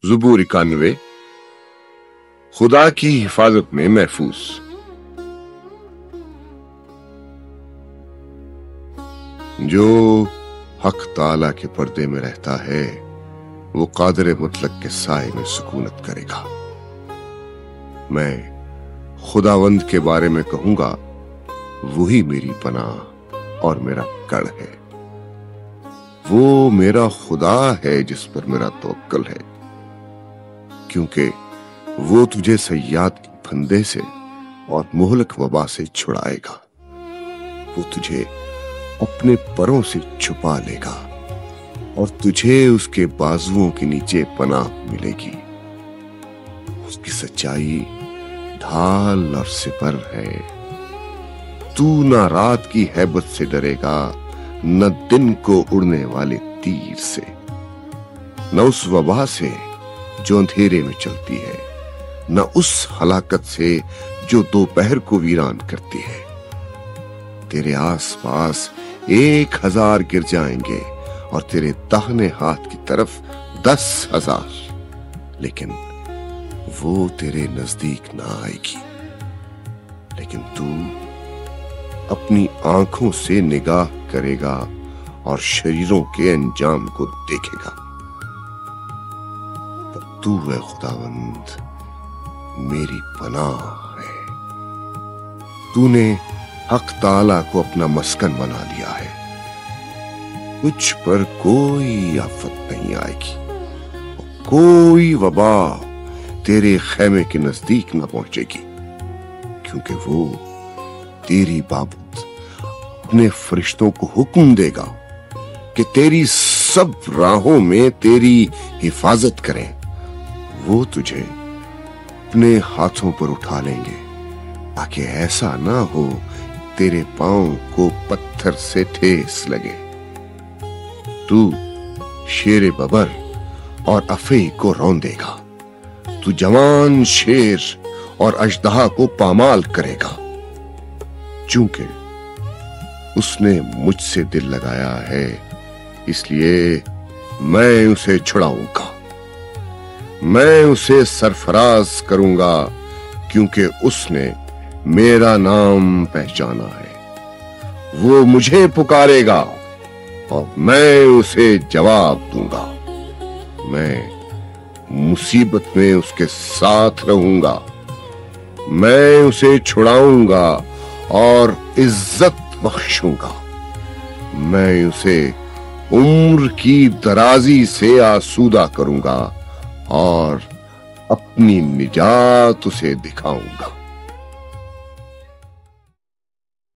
ज़ुबूर 91 खुदा की हिफाजत में महफूज। जो हक ताला के पर्दे में रहता है वो कादिर मुतलक के साए में सुकूनत करेगा। मैं खुदावंद के बारे में कहूंगा वही मेरी पनाह और मेरा गढ़ है। वो मेरा खुदा है जिस पर मेरा तवक्कल है, क्योंकि वो तुझे सयाद के फंदे से और मुहलक वबा से छुड़ाएगा। वो तुझे अपने परों से छुपा लेगा और तुझे उसके बाजुओं के नीचे पनाह मिलेगी। उसकी सच्चाई ढाल और सिपर है। तू ना रात की हैबत से डरेगा, न दिन को उड़ने वाले तीर से, न उस वबा से जो अंधेरे में चलती है, न उस हलाकत से जो दोपहर को वीरान करती है। तेरे आसपास 1000 गिर जाएंगे और तेरे दाहिने हाथ की तरफ 10,000, लेकिन वो तेरे नजदीक ना आएगी। लेकिन तू अपनी आंखों से निगाह करेगा और शरीरों के अंजाम को देखेगा। तब तू है खुदावंद मेरी पनाह है। तूने हक ताला को अपना मस्कन बना लिया है। तुझ पर कोई आफत नहीं आएगी, कोई वबा तेरे खैमे के नजदीक न पहुंचेगी, क्योंकि वो तेरी बाबत अपने फरिश्तों को हुक्म देगा कि तेरी सब राहों में तेरी हिफाजत करें। वो तुझे अपने हाथों पर उठा लेंगे ताकि ऐसा ना हो तेरे पांव को पत्थर से ठेस लगे। तू शेर बबर और अफे को रौंदेगा। तू जवान शेर और अजदहा को पामाल करेगा, चूंकि उसने मुझसे दिल लगाया है, इसलिए मैं उसे छुड़ाऊंगा। मैं उसे सरफराज करूंगा, क्योंकि उसने मेरा नाम पहचाना है। वो मुझे पुकारेगा और मैं उसे जवाब दूंगा। मैं मुसीबत में उसके साथ रहूंगा। मैं उसे छुड़ाऊंगा और इज्जत बख्शूंगा। मैं उसे उम्र की दराजी से आसूदा करूंगा और अपनी निजात उसे दिखाऊंगा।